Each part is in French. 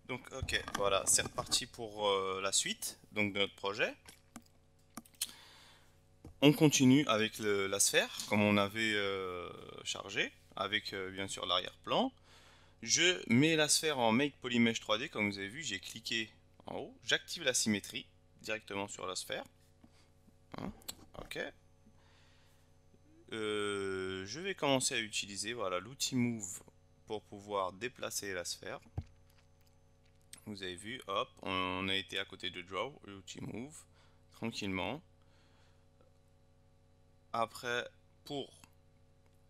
Donc ok, voilà, c'est reparti pour la suite donc de notre projet. On continue avec la sphère comme on avait chargé, avec bien sûr l'arrière-plan. Je mets la sphère en Make Polymesh 3D, comme vous avez vu, j'ai cliqué en haut, j'active la symétrie directement sur la sphère. Hein, ok. Je vais commencer à utiliser voilà, l'outil Move pour pouvoir déplacer la sphère. Vous avez vu, hop, on a été à côté de Draw, l'outil Move, tranquillement. Après, pour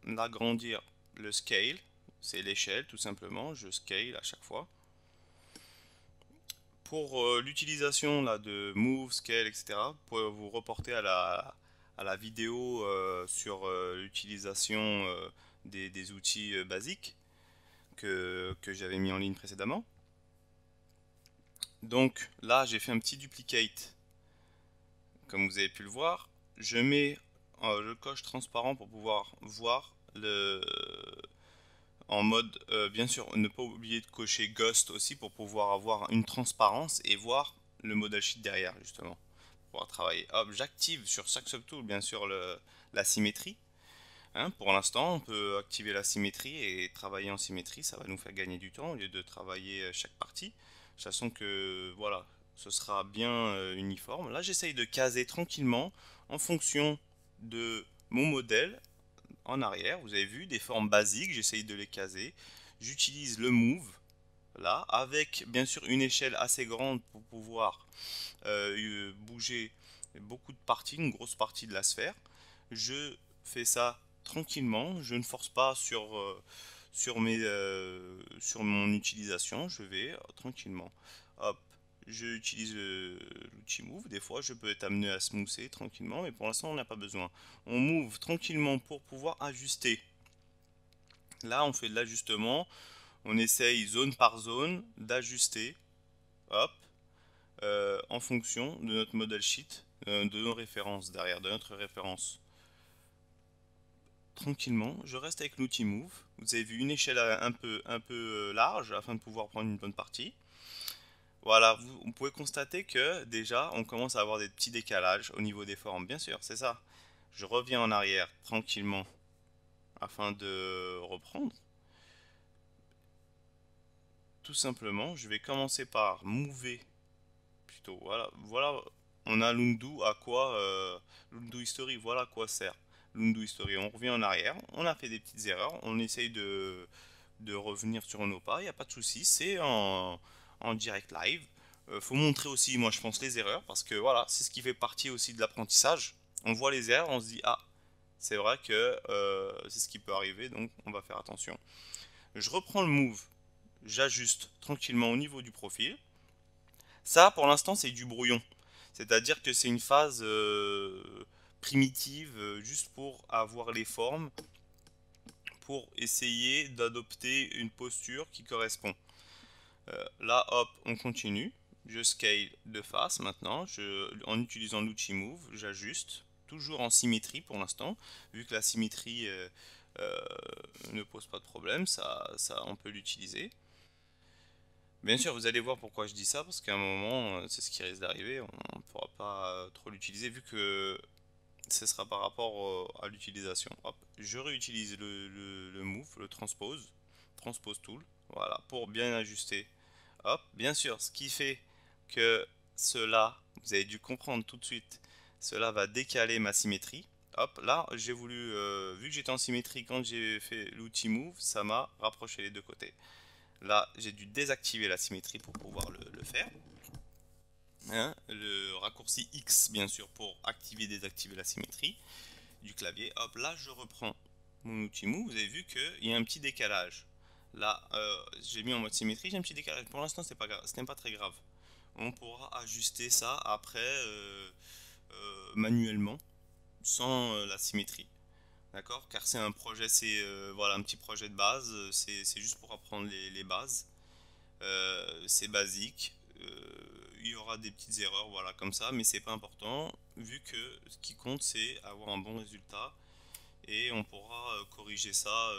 l'agrandir, le Scale, c'est l'échelle tout simplement, je scale à chaque fois. Pour l'utilisation là, de Move, Scale, etc., vous pouvez vous reporter à la vidéo sur l'utilisation des outils basiques que j'avais mis en ligne précédemment. Donc là, j'ai fait un petit duplicate, comme vous avez pu le voir. Je mets le coche transparent pour pouvoir voir en mode, bien sûr, ne pas oublier de cocher Ghost aussi pour pouvoir avoir une transparence et voir le model sheet derrière, justement. Pour pouvoir travailler. Hop, j'active sur chaque subtool, bien sûr, la symétrie. Hein, pour l'instant, on peut activer la symétrie et travailler en symétrie. Ça va nous faire gagner du temps au lieu de travailler chaque partie. De toute façon que, voilà, ce sera bien uniforme. Là, j'essaye de caser tranquillement en fonction de mon modèle en arrière. Vous avez vu des formes basiques, j'essaye de les caser. J'utilise le move là avec bien sûr une échelle assez grande pour pouvoir bouger beaucoup de parties, une grosse partie de la sphère. Je fais ça tranquillement, je ne force pas sur mon utilisation, je vais tranquillement. Hop, j'utilise l'outil move, des fois je peux être amené à smoother tranquillement, mais pour l'instant on n'a pas besoin. On move tranquillement pour pouvoir ajuster. Là on fait de l'ajustement, on essaye zone par zone d'ajuster, hop, en fonction de notre model sheet, de nos références derrière, de notre référence. Tranquillement, je reste avec l'outil Move. Vous avez vu une échelle un peu large afin de pouvoir prendre une bonne partie. Voilà, vous pouvez constater que déjà on commence à avoir des petits décalages au niveau des formes. Bien sûr, c'est ça. Je reviens en arrière tranquillement afin de reprendre. Tout simplement, je vais commencer par mover plutôt. Voilà, voilà, on a l'undo à quoi l'undo history, voilà à quoi sert l'undo history. On revient en arrière, on a fait des petites erreurs, on essaye de revenir sur nos pas, il n'y a pas de souci, c'est en direct live. Faut montrer aussi, moi je pense, les erreurs parce que voilà, c'est ce qui fait partie aussi de l'apprentissage. On voit les erreurs, on se dit ah, c'est vrai que c'est ce qui peut arriver, donc on va faire attention. Je reprends le move, j'ajuste tranquillement au niveau du profil. Ça, pour l'instant, c'est du brouillon. C'est-à-dire que c'est une phase primitive, juste pour avoir les formes, pour essayer d'adopter une posture qui correspond. Là, hop, on continue. Je scale de face maintenant. En utilisant l'outil Move, j'ajuste. Toujours en symétrie pour l'instant. Vu que la symétrie euh, ne pose pas de problème, on peut l'utiliser. Bien sûr, vous allez voir pourquoi je dis ça, parce qu'à un moment, c'est ce qui risque d'arriver, on ne pourra pas trop l'utiliser vu que ce sera par rapport à l'utilisation. Hop, je réutilise le move, le transpose tool, voilà, pour bien ajuster. Hop, bien sûr, ce qui fait que cela, vous avez dû comprendre tout de suite, cela va décaler ma symétrie. Hop, là, j'ai voulu, vu que j'étais en symétrie quand j'ai fait l'outil move, ça m'a rapproché les deux côtés. Là, j'ai dû désactiver la symétrie pour pouvoir le faire. Hein, le raccourci X, bien sûr, pour activer et désactiver la symétrie du clavier. Hop, là, je reprends mon outil move. Vous avez vu qu'il y a un petit décalage. Là, j'ai mis en mode symétrie, j'ai un petit décalage. Pour l'instant, c'est pas grave, ce n'est pas très grave. On pourra ajuster ça après manuellement, sans la symétrie. D'accord? Car c'est un projet, c'est voilà, un petit projet de base. C'est juste pour apprendre les bases. C'est basique. Il y aura des petites erreurs, voilà, comme ça, mais c'est pas important, vu que ce qui compte, c'est avoir un bon résultat et on pourra corriger ça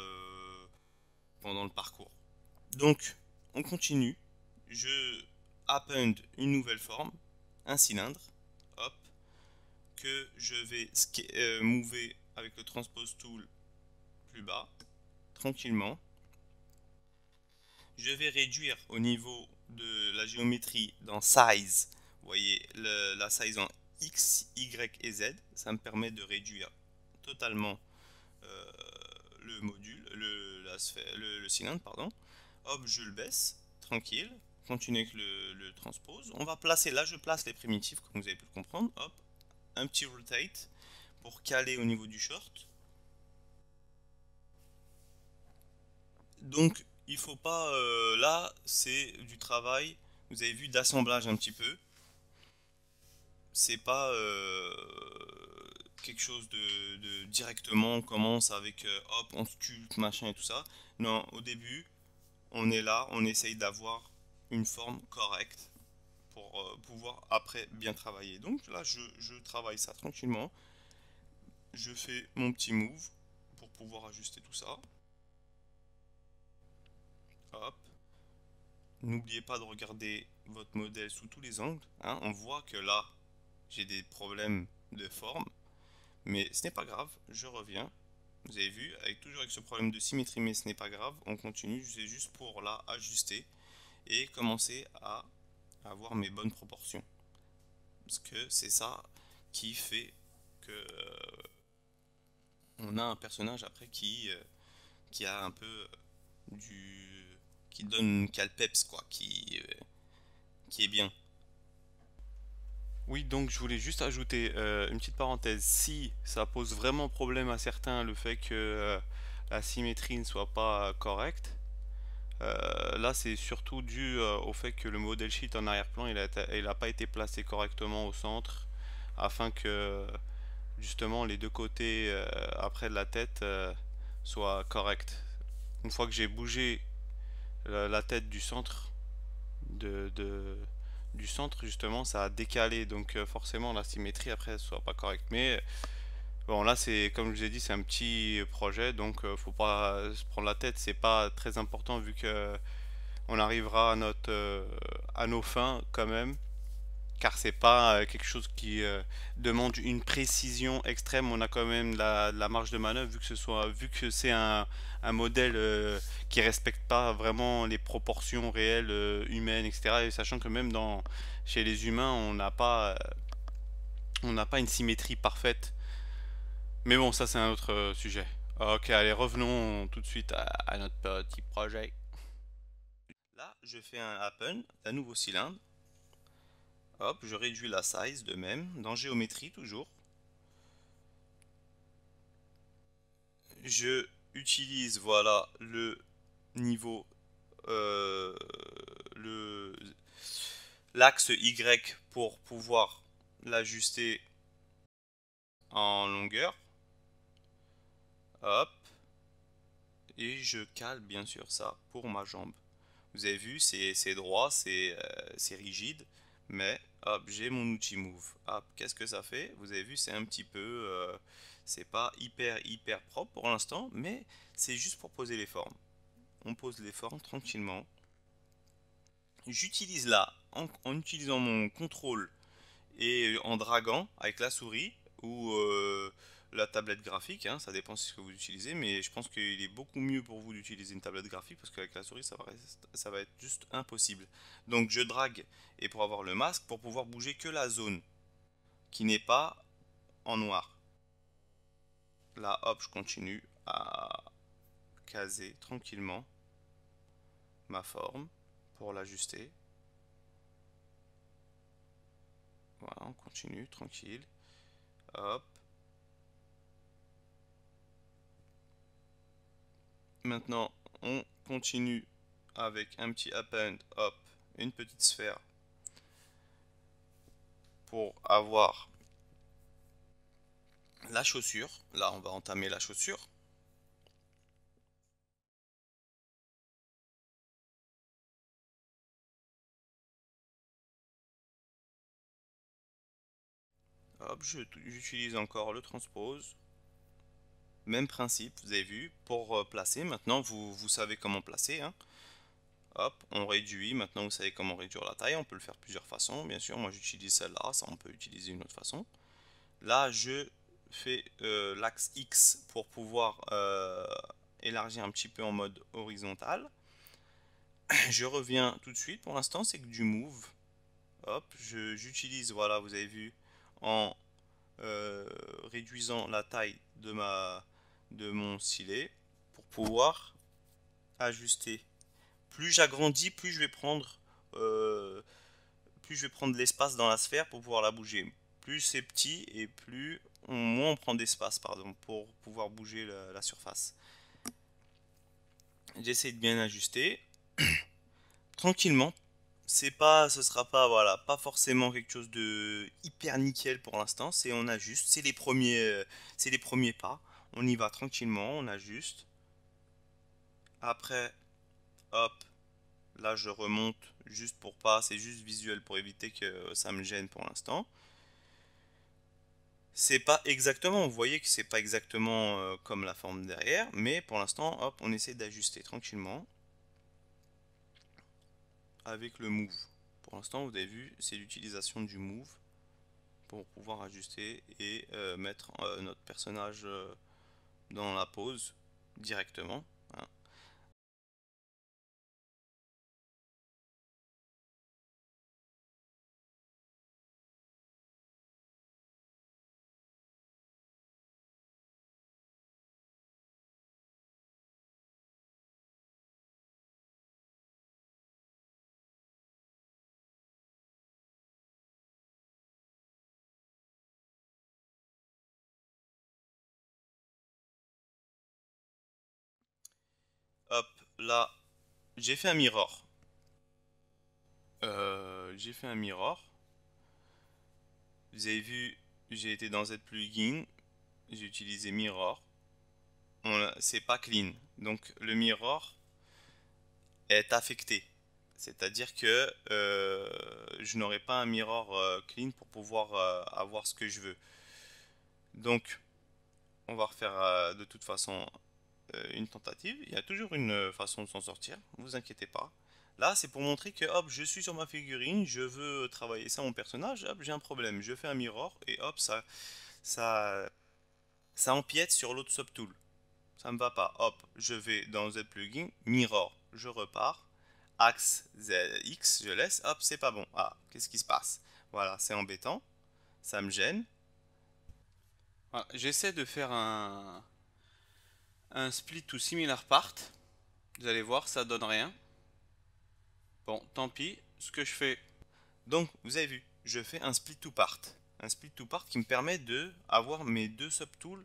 pendant le parcours. Donc, on continue. je append une nouvelle forme, un cylindre, hop, que je vais mover avec le transpose tool plus bas, tranquillement. Je vais réduire au niveau de la géométrie dans size. Vous voyez la size en X, Y et Z. Ça me permet de réduire totalement euh, le module, le cylindre, pardon. Hop, je le baisse, tranquille. Continue avec le transpose. On va placer, là je place les primitifs comme vous avez pu le comprendre. Hop, un petit rotate pour caler au niveau du short. Donc il faut pas, là c'est du travail, vous avez vu, d'assemblage un petit peu. C'est pas quelque chose de directement, on commence avec hop, on sculpte, machin et tout ça. Non, au début, on est là, on essaye d'avoir une forme correcte pour pouvoir après bien travailler. Donc là, je travaille ça tranquillement. Je fais mon petit move pour pouvoir ajuster tout ça. Hop. N'oubliez pas de regarder votre modèle sous tous les angles, hein. On voit que là, j'ai des problèmes de forme, mais ce n'est pas grave, je reviens. Vous avez vu, toujours avec ce problème de symétrie, mais ce n'est pas grave, on continue, c'est juste pour là ajuster et commencer à avoir mes bonnes proportions. Parce que c'est ça qui fait que on a un personnage après qui a un peu du qui donne calpeps quoi, qui est bien. Oui, donc je voulais juste ajouter une petite parenthèse. Si ça pose vraiment problème à certains le fait que la symétrie ne soit pas correcte, là c'est surtout dû au fait que le model sheet en arrière-plan il a pas été placé correctement au centre afin que justement les deux côtés après de la tête soient corrects. Une fois que j'ai bougé la tête du centre de, de- du centre justement ça a décalé donc forcément la symétrie après elle soit pas correcte, mais bon là c'est comme je vous ai dit c'est un petit projet donc faut pas se prendre la tête, c'est pas très important vu que on arrivera à à nos fins quand même, car c'est pas quelque chose qui demande une précision extrême. On a quand même la marge de manœuvre vu que c'est un modèle qui respecte pas vraiment les proportions réelles humaines, etc. Et sachant que même chez les humains, on n'a pas une symétrie parfaite. Mais bon, ça c'est un autre sujet. Ok, allez, revenons tout de suite à notre petit projet. Là, je fais un happen, un nouveau cylindre. Hop, je réduis la size de même, dans géométrie toujours. Je utilise, voilà, le niveau, euh, le l'axe Y pour pouvoir l'ajuster en longueur. Hop, et je cale bien sûr ça pour ma jambe. Vous avez vu, c'est droit, c'est rigide, mais hop, j'ai mon outil move. Hop, qu'est-ce que ça fait? Vous avez vu, c'est un petit peu, c'est pas hyper propre pour l'instant, mais c'est juste pour poser les formes. On pose les formes tranquillement. J'utilise là, en utilisant mon contrôle et en draguant avec la souris ou la tablette graphique, hein, ça dépend de ce que vous utilisez, mais je pense qu'il est beaucoup mieux pour vous d'utiliser une tablette graphique parce qu'avec la souris ça va être juste impossible. Donc je drague et pour avoir le masque pour pouvoir bouger que la zone qui n'est pas en noir. Là hop, je continue à caser tranquillement ma forme pour l'ajuster. Voilà, on continue tranquille. Hop. Maintenant, on continue avec un petit append, hop, une petite sphère pour avoir la chaussure. Là, on va entamer la chaussure. Hop, j'utilise encore le transpose. Même principe, vous avez vu, pour placer. Maintenant, vous savez comment placer, hein. Hop, on réduit. Maintenant, vous savez comment réduire la taille. On peut le faire de plusieurs façons. Bien sûr, moi j'utilise celle-là. Ça, on peut utiliser une autre façon. Là, je fais l'axe X pour pouvoir élargir un petit peu en mode horizontal. Je reviens tout de suite. Pour l'instant, c'est que du move. Hop, j'utilise, voilà, vous avez vu, en réduisant la taille de mon stylet pour pouvoir ajuster. Plus j'agrandis, euh, plus je vais prendre de l'espace dans la sphère pour pouvoir la bouger. Plus c'est petit et moins on prend d'espace, pardon, pour pouvoir bouger la surface. J'essaie de bien ajuster tranquillement. Ce sera pas, voilà, pas forcément quelque chose de hyper nickel pour l'instant. C'est on ajuste, c'est les premiers pas. On y va tranquillement, on ajuste. Après, hop, là je remonte juste pour pas, c'est juste visuel pour éviter que ça me gêne pour l'instant. C'est pas exactement, vous voyez que c'est pas exactement comme la forme derrière, mais pour l'instant, hop, on essaie d'ajuster tranquillement avec le move. Pour l'instant, vous avez vu, c'est l'utilisation du move pour pouvoir ajuster et mettre notre personnage dans la pose directement, hein. Hop, là, j'ai fait un mirror. J'ai fait un mirror. Vous avez vu, j'ai été dans Z plugin, j'ai utilisé mirror. C'est pas clean. Donc le mirror est affecté. C'est-à-dire que je n'aurai pas un mirror clean pour pouvoir avoir ce que je veux. Donc, on va refaire de toute façon une tentative. Il y a toujours une façon de s'en sortir, ne vous inquiétez pas. Là, c'est pour montrer que hop, je suis sur ma figurine, je veux travailler ça mon personnage, hop, j'ai un problème. Je fais un mirror et hop, ça, ça empiète sur l'autre subtool. Ça me va pas. Hop, je vais dans Z plugin, mirror, je repars, axe X, je laisse, hop, c'est pas bon. Ah, qu'est-ce qui se passe? Voilà, c'est embêtant, ça me gêne. Voilà, j'essaie de faire un split to similar part. Vous allez voir, ça donne rien. Bon, tant pis, ce que je fais. Donc, vous avez vu, je fais un split to part. Un split to part qui me permet de avoir mes deux subtools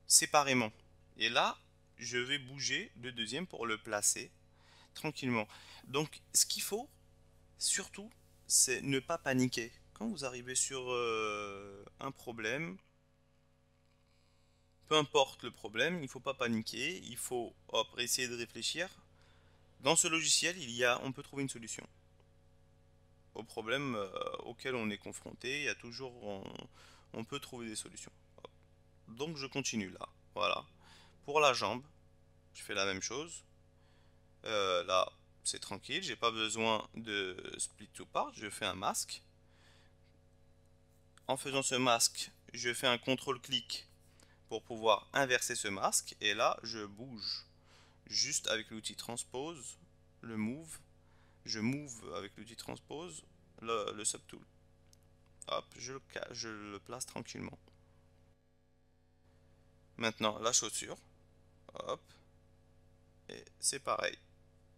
séparément. Et là, je vais bouger le deuxième pour le placer tranquillement. Donc, ce qu'il faut, surtout, c'est ne pas paniquer. Quand vous arrivez sur un problème, peu importe le problème, il ne faut pas paniquer. Il faut hop, essayer de réfléchir. Dans ce logiciel, on peut trouver une solution au problème auquel on est confronté. Il y a toujours, on peut trouver des solutions. Donc, je continue là. Voilà. Pour la jambe, je fais la même chose. Là, c'est tranquille, j'ai pas besoin de split to part, je fais un masque. En faisant ce masque, je fais un contrôle-clic pour pouvoir inverser ce masque. Et là, je bouge juste avec l'outil transpose, le move. Je move avec l'outil transpose le subtool. Hop, je le place tranquillement. Maintenant, la chaussure. Hop, et c'est pareil.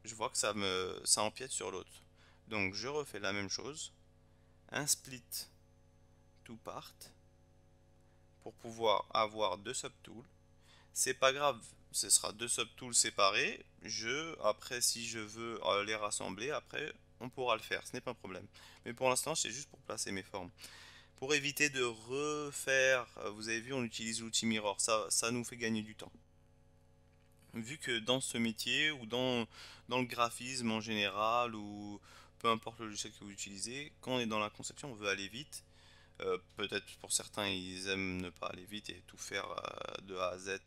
Je vois que ça empiète sur l'autre. Donc, je refais la même chose. Un split to part pour pouvoir avoir deux subtools. C'est pas grave, ce sera deux subtools séparés. Après, si je veux les rassembler, après, on pourra le faire, ce n'est pas un problème. Mais pour l'instant, c'est juste pour placer mes formes. Pour éviter de refaire, vous avez vu, on utilise l'outil Mirror, ça nous fait gagner du temps. Vu que dans ce métier ou dans le graphisme en général ou peu importe le logiciel que vous utilisez, quand on est dans la conception, on veut aller vite. Peut-être pour certains, ils aiment ne pas aller vite et tout faire de A à Z.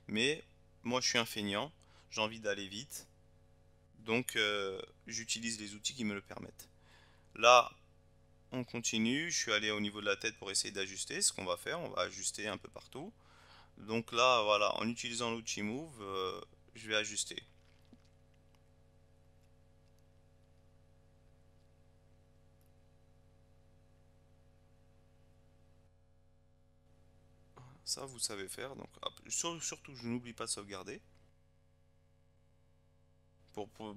Mais moi, je suis un feignant, j'ai envie d'aller vite. Donc j'utilise les outils qui me le permettent. Là, on continue. Je suis allé au niveau de la tête pour essayer d'ajuster. Ce qu'on va faire, on va ajuster un peu partout. Donc là, voilà, en utilisant l'outil Move, je vais ajuster. Ça, vous savez faire. Donc, hop, surtout, je n'oublie pas de sauvegarder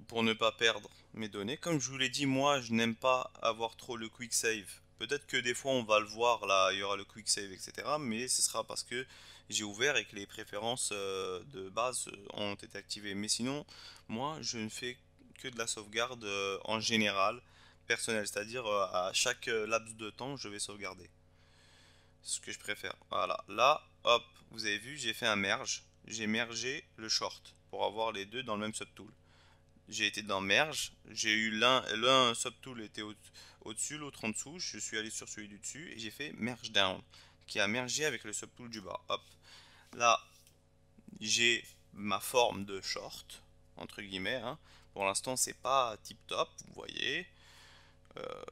pour ne pas perdre mes données. Comme je vous l'ai dit, moi, je n'aime pas avoir trop le quick save. Peut-être que des fois, on va le voir là, il y aura le quick save, etc. Mais ce sera parce que j'ai ouvert et que les préférences de base ont été activées. Mais sinon, moi, je ne fais que de la sauvegarde en général personnelle, c'est-à-dire à chaque laps de temps, je vais sauvegarder. C'est ce que je préfère. Voilà. Là, hop, vous avez vu, j'ai fait un merge. J'ai mergé le short pour avoir les deux dans le même subtool. J'ai été dans merge. J'ai eu l'un subtool était au-dessus, l'autre en dessous. Je suis allé sur celui du dessus et j'ai fait merge down qui a mergé avec le subtool du bas. Hop. Là, j'ai ma forme de short entre guillemets, hein. Pour l'instant, c'est pas tip top, vous voyez. Euh,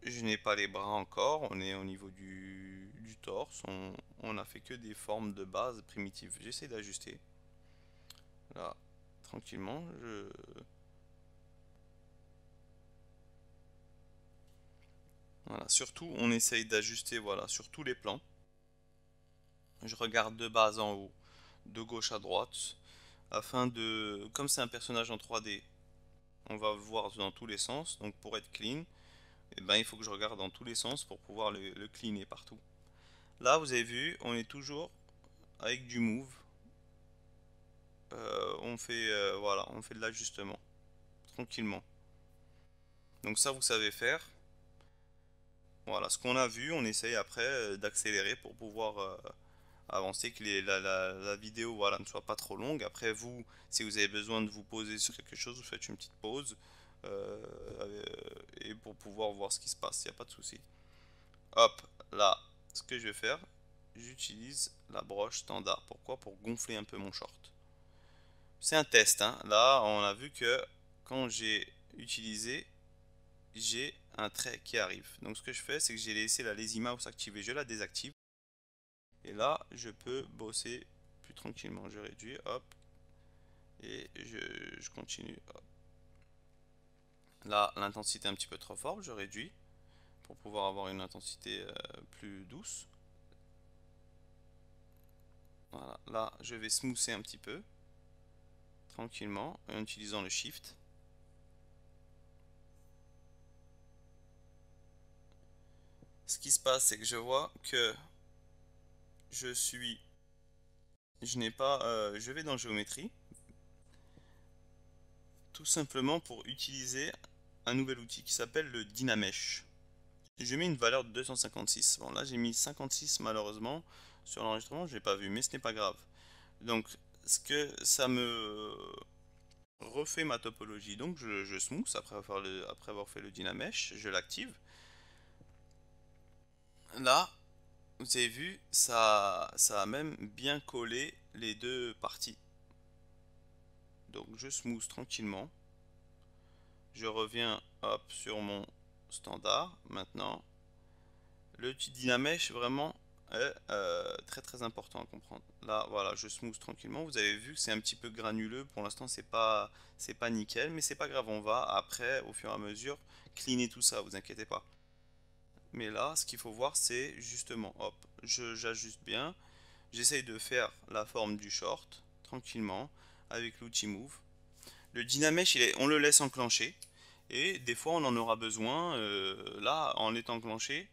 Je n'ai pas les bras encore, on est au niveau du torse, on a fait que des formes de base primitives. J'essaie d'ajuster. Là, tranquillement, Voilà, surtout on essaye d'ajuster voilà, sur tous les plans. Je regarde de bas en haut, de gauche à droite, afin de... Comme c'est un personnage en 3D, on va voir dans tous les sens, donc pour être clean, eh ben, il faut que je regarde dans tous les sens pour pouvoir le cleaner partout. Là, vous avez vu, on est toujours avec du move. On fait voilà, on fait de l'ajustement tranquillement. Donc ça vous savez faire. Voilà, ce qu'on a vu, on essaye après d'accélérer pour pouvoir avancer, que la vidéo voilà, ne soit pas trop longue. Après vous, si vous avez besoin de vous poser sur quelque chose, vous faites une petite pause euh, et pour pouvoir voir ce qui se passe, il n'y a pas de souci. Hop, là, ce que je vais faire, j'utilise la broche standard. Pourquoi? Pour gonfler un peu mon short. C'est un test, hein. Là, on a vu que quand j'ai utilisé, j'ai un trait qui arrive. Donc ce que je fais, c'est que j'ai laissé la lazy mouse activée, je la désactive. Et là, je peux bosser plus tranquillement. Je réduis, hop, et je continue. Hop. Là, l'intensité est un petit peu trop forte, je réduis pour pouvoir avoir une intensité plus douce. Voilà, là, je vais smoother un petit peu, tranquillement, en utilisant le shift. Ce qui se passe, c'est que je vois que je suis, je n'ai pas, je vais dans géométrie, tout simplement pour utiliser un nouvel outil qui s'appelle le Dynamesh. Je mets une valeur de 256. Bon, là j'ai mis 56 malheureusement sur l'enregistrement, je l'ai pas vu, mais ce n'est pas grave. Donc, ce que ça me refait ma topologie, donc je smooth après avoir fait le Dynamesh, je l'active. Là, vous avez vu, ça a même bien collé les deux parties. Donc je smooth tranquillement. Je reviens hop sur mon standard maintenant. Le Dynamesh vraiment est très très important à comprendre. Là voilà, je smooth tranquillement. Vous avez vu que c'est un petit peu granuleux. Pour l'instant c'est pas nickel, mais c'est pas grave. On va après au fur et à mesure cleaner tout ça. Vous inquiétez pas. Mais là, ce qu'il faut voir, c'est justement, hop, j'ajuste bien. J'essaye de faire la forme du short tranquillement avec l'outil Move. Le Dynamesh, on le laisse enclencher. Et des fois, on en aura besoin. Là, en l'étant enclenché,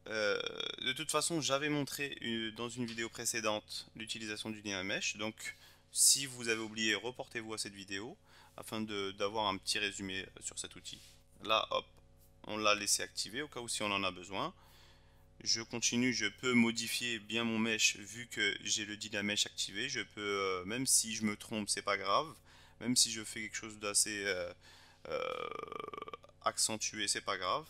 de toute façon, j'avais montré dans une vidéo précédente l'utilisation du Dynamesh. Donc, si vous avez oublié, reportez-vous à cette vidéo afin d'avoir un petit résumé sur cet outil. Là, hop, on l'a laissé activer au cas où si on en a besoin. Je continue, je peux modifier bien mon mesh vu que j'ai le Dynamesh activé. Je peux, même si je me trompe, c'est pas grave. Même si je fais quelque chose d'assez euh, accentué, c'est pas grave.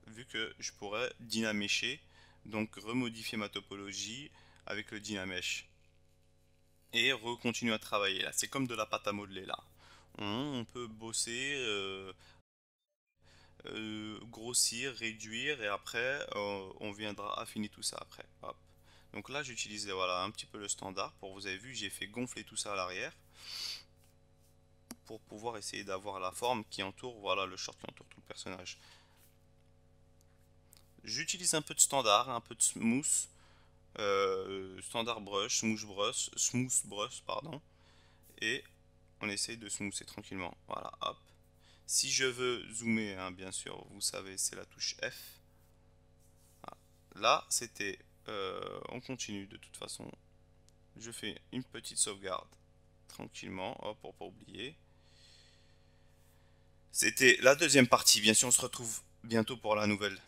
Vu que je pourrais dynamesher, donc remodifier ma topologie avec le Dynamesh. Et recontinuer à travailler là. C'est comme de la pâte à modeler là. On peut bosser, grossir, réduire et après on viendra affiner tout ça après. Hop. Donc là j'utilise voilà un petit peu le standard. Pour vous avez vu j'ai fait gonfler tout ça à l'arrière pour pouvoir essayer d'avoir la forme qui entoure voilà le short qui entoure tout le personnage. J'utilise un peu de standard, un peu de smooth, standard brush, smooth brush pardon, et on essaye de smoother tranquillement. Voilà, hop. Si je veux zoomer, hein, bien sûr, vous savez, c'est la touche F. Là, c'était, on continue de toute façon. Je fais une petite sauvegarde tranquillement, hop, pour pas oublier. C'était la deuxième partie. Bien sûr, on se retrouve bientôt pour la nouvelle.